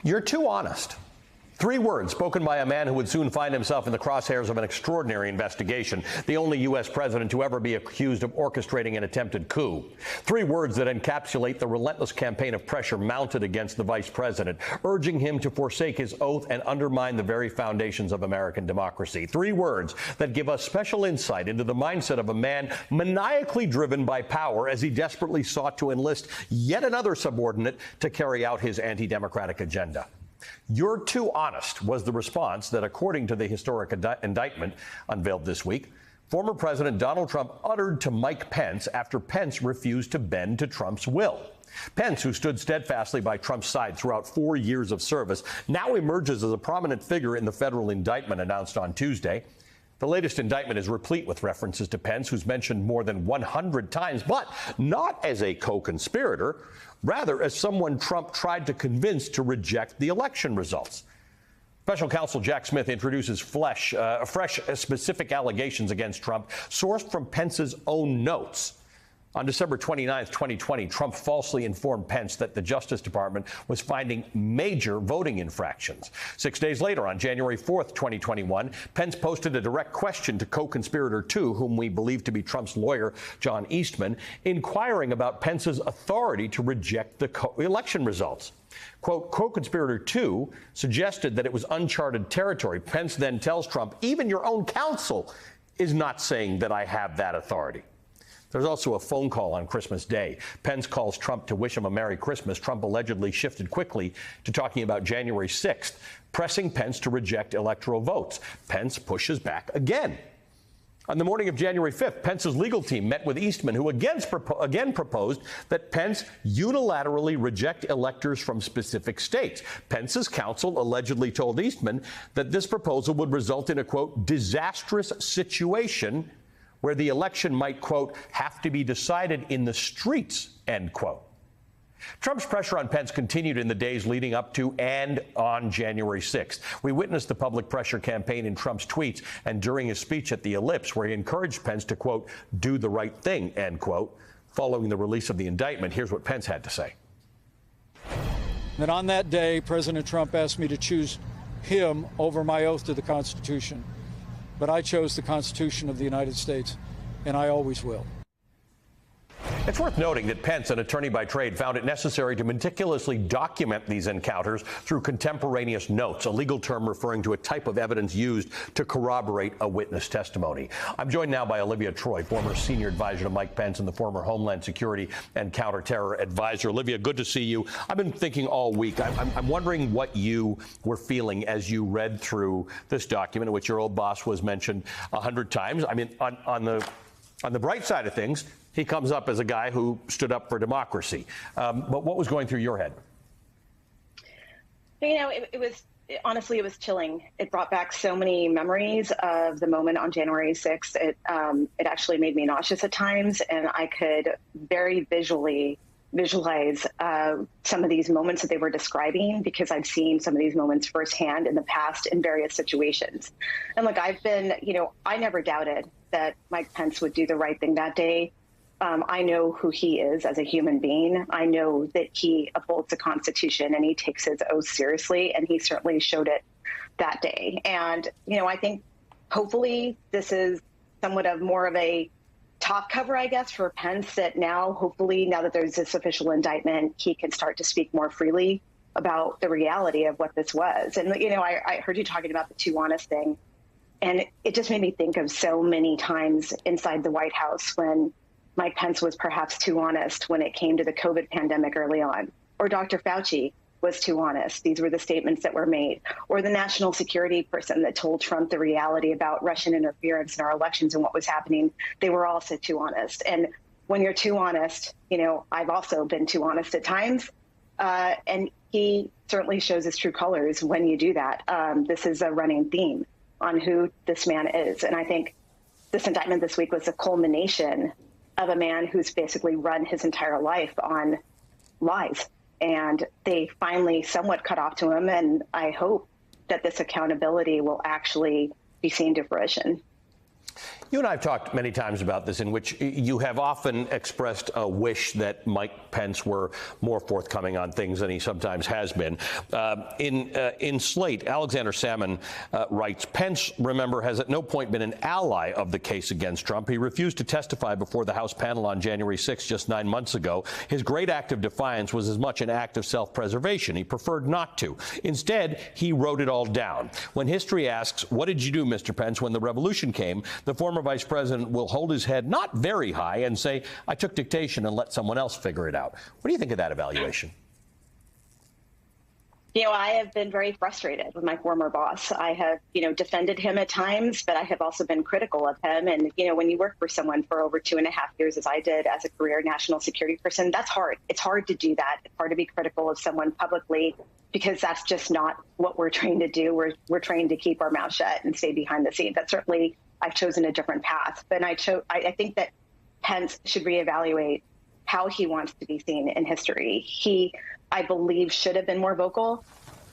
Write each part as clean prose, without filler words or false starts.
You're too honest. 3 words spoken by a man who would soon find himself in the crosshairs of an extraordinary investigation, the only U.S. president to ever be accused of orchestrating an attempted coup. 3 words that encapsulate the relentless campaign of pressure mounted against the vice president, urging him to forsake his oath and undermine the very foundations of American democracy. 3 words that give us special insight into the mindset of a man maniacally driven by power as he desperately sought to enlist yet another subordinate to carry out his anti-democratic agenda. "You're too honest" was the response that, according to the historic indictment unveiled this week, former President Donald Trump uttered to Mike Pence after Pence refused to bend to Trump's will. Pence, who stood steadfastly by Trump's side throughout 4 years of service, now emerges as a prominent figure in the federal indictment announced on Tuesday. The latest indictment is replete with references to Pence, who's mentioned more than 100 times, but not as a co-conspirator, rather as someone Trump tried to convince to reject the election results. Special counsel Jack Smith introduces fresh specific allegations against Trump, sourced from Pence's own notes. On December 29, 2020, Trump falsely informed Pence that the Justice Department was finding major voting infractions. 6 days later, on January 4, 2021, Pence posted a direct question to co-conspirator 2, whom we believe to be Trump's lawyer, John Eastman, inquiring about Pence's authority to reject the election results. Quote, co-conspirator 2 suggested that it was uncharted territory. Pence then tells Trump, even your own counsel is not saying that I have that authority. There's also a phone call on Christmas Day. Pence calls Trump to wish him a Merry Christmas. Trump allegedly shifted quickly to talking about January 6th, pressing Pence to reject electoral votes. Pence pushes back again. On the morning of January 5th, Pence's legal team met with Eastman, who again proposed that Pence unilaterally reject electors from specific states. Pence's counsel allegedly told Eastman that this proposal would result in a, quote, disastrous situation where the election might, quote, have to be decided in the streets, end quote. Trump's pressure on Pence continued in the days leading up to and on January 6th. We witnessed the public pressure campaign in Trump's tweets and during his speech at the Ellipse, where he encouraged Pence to, quote, do the right thing, end quote. Following the release of the indictment, here's what Pence had to say. That on that day, President Trump asked me to choose him over my oath to the Constitution. But I chose the Constitution of the United States, and I always will. It's worth noting that Pence, an attorney by trade, found it necessary to meticulously document these encounters through contemporaneous notes, a legal term referring to a type of evidence used to corroborate a witness testimony. I'm joined now by Olivia Troy, former senior advisor to Mike Pence and the former Homeland Security and Counterterror advisor. Olivia, good to see you. I've been thinking all week. I'm wondering what you were feeling as you read through this document, in which your old boss was mentioned 100 times. I mean, on the bright side of things, he comes up as a guy who stood up for democracy. But what was going through your head? You know, honestly, it was chilling. It brought back so many memories of the moment on January 6th. It actually made me nauseous at times, and I could very visually visualize some of these moments that they were describing, because I've seen some of these moments firsthand in the past in various situations. And look, I never doubted that Mike Pence would do the right thing that day. I know who he is as a human being. I know that he upholds the Constitution and he takes his oath seriously, and he certainly showed it that day. And, you know, I think hopefully this is somewhat of more of a top cover, I guess, for Pence, that now, hopefully, now that there's this official indictment, he can start to speak more freely about the reality of what this was. And, you know, I heard you talking about the too honest thing, and it just made me think of so many times inside the White House when Mike Pence was perhaps too honest when it came to the COVID pandemic early on, or Dr. Fauci was too honest. These were the statements that were made, or the national security person that told Trump the reality about Russian interference in our elections and what was happening. They were also too honest. And when you're too honest, you know, I've also been too honest at times. And he certainly shows his true colors when you do that. This is a running theme on who this man is. And I think this indictment this week was a culmination of a man who's basically run his entire life on lies. And they finally somewhat cut off to him. And I hope that this accountability will actually be seen to fruition. You and I have talked many times about this, in which you have often expressed a wish that Mike Pence were more forthcoming on things than he sometimes has been. In Slate, Alexander Salmon writes, Pence, remember, has at no point been an ally of the case against Trump. He refused to testify before the House panel on January 6 just 9 months ago. His great act of defiance was as much an act of self-preservation. He preferred not to. Instead, he wrote it all down. When history asks, what did you do, Mr. Pence, when the revolution came, the former vice president will hold his head not very high and say, I took dictation and let someone else figure it out. What do you think of that evaluation? You know, I have been very frustrated with my former boss. I have, defended him at times, but I have also been critical of him. And, when you work for someone for over 2.5 years, as I did as a career national security person, that's hard. It's hard to do that. It's hard to be critical of someone publicly, because that's just not what we're trained to do. We're trained to keep our mouth shut and stay behind the scenes. That's certainly, I've chosen a different path. But I think that Pence should reevaluate how he wants to be seen in history. He, I believe, should have been more vocal.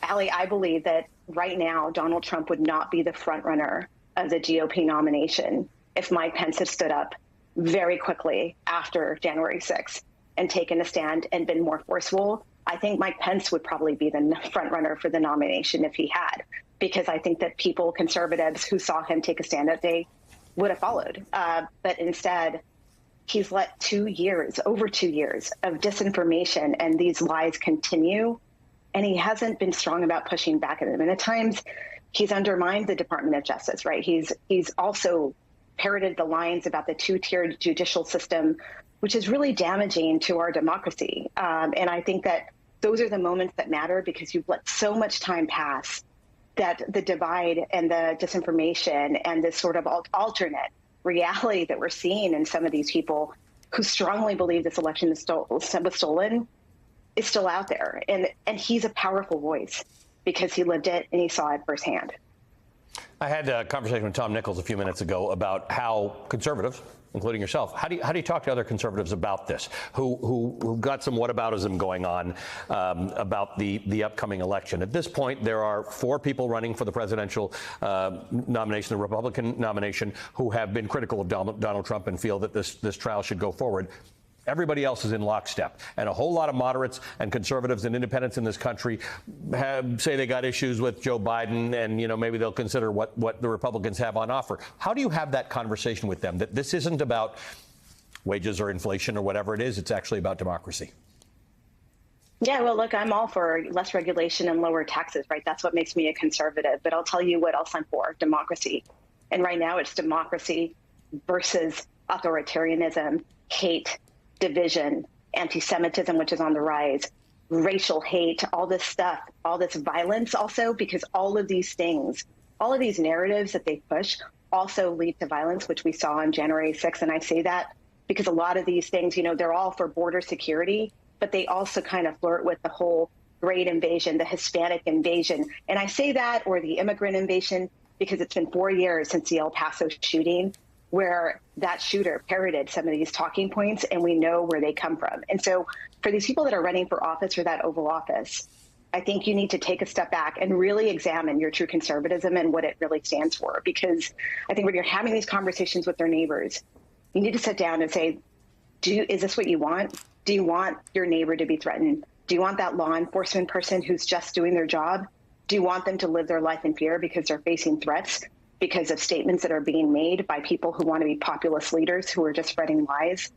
Allie, I believe that right now, Donald Trump would not be the front runner of the GOP nomination if Mike Pence had stood up very quickly after January 6th and taken a stand and been more forceful. I think Mike Pence would probably be the front runner for the nomination if he had, because I think that people, conservatives who saw him take a stand that day, would have followed. But instead, he's let over 2 years of disinformation and these lies continue, and he hasn't been strong about pushing back at them. And at times, he's undermined the Department of Justice, right? He's also parroted the lines about the two-tiered judicial system, which is really damaging to our democracy. And I think that those are the moments that matter, because you've let so much time pass that the divide and the disinformation and this sort of alternate reality that we're seeing in some of these people who strongly believe this election was stolen is still out there. And he's a powerful voice because he lived it and he saw it firsthand. I had a conversation with Tom Nichols a few minutes ago about how conservatives, including yourself, how do you talk to other conservatives about this, who got some whataboutism going on about the upcoming election? At this point, there are 4 people running for the presidential nomination, the Republican nomination, who have been critical of Donald Trump and feel that this trial should go forward. Everybody else is in lockstep. And a whole lot of moderates and conservatives and independents in this country say they got issues with Joe Biden, and, maybe they'll consider what the Republicans have on offer. How do you have that conversation with them, that this isn't about wages or inflation or whatever it is, it's actually about democracy? Yeah, well, look, I'm all for less regulation and lower taxes, right? That's what makes me a conservative. But I'll tell you what else I'm for: democracy. And right now it's democracy versus authoritarianism, hate, division, anti-Semitism, which is on the rise, racial hate, all this stuff, all this violence also, because all of these things, all of these narratives that they push also lead to violence, which we saw on January 6th. And I say that because a lot of these things, they're all for border security, but they also kind of flirt with the whole great invasion, the Hispanic invasion. And I say that, or the immigrant invasion, because it's been 4 years since the El Paso shooting, where that shooter parroted some of these talking points, and we know where they come from. And so for these people that are running for office or that Oval Office, I think you need to take a step back and really examine your true conservatism and what it really stands for. Because I think when you're having these conversations with their neighbors, you need to sit down and say, is this what you want? Do you want your neighbor to be threatened? Do you want that law enforcement person who's just doing their job? Do you want them to live their life in fear because they're facing threats because of statements that are being made by people who want to be populist leaders who are just spreading lies?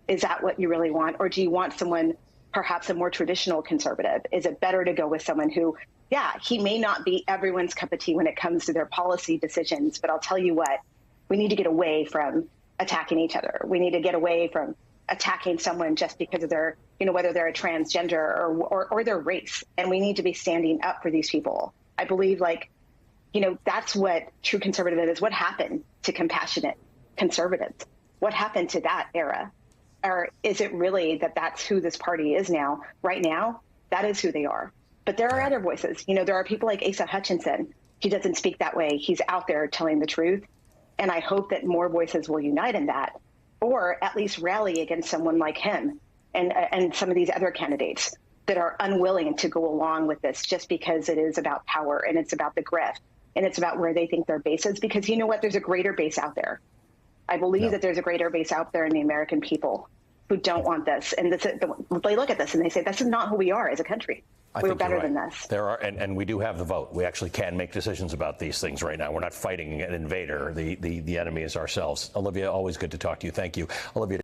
Is that what you really want? Or do you want someone, perhaps a more traditional conservative? Is it better to go with someone who, he may not be everyone's cup of tea when it comes to their policy decisions, but I'll tell you what, we need to get away from attacking each other. We need to get away from attacking someone just because of their, whether they're a transgender or their race. And we need to be standing up for these people. I believe, that's what true conservatism is. What happened to compassionate conservatives? What happened to that era? Or is it really that that's who this party is now? Right now, that is who they are. But there are other voices. There are people like Asa Hutchinson. He doesn't speak that way. He's out there telling the truth. And I hope that more voices will unite in that, or at least rally against someone like him and some of these other candidates that are unwilling to go along with this just because it is about power and it's about the grift and it's about where they think their base is. Because you know what? There's a greater base out there. I believe that there's a greater base out there in the American people who don't want this. And they look at this and they say, this is not who we are as a country. We're better than this. There are, and we do have the vote. We actually can make decisions about these things right now. We're not fighting an invader. The enemy is ourselves. Olivia, always good to talk to you. Thank you. Olivia.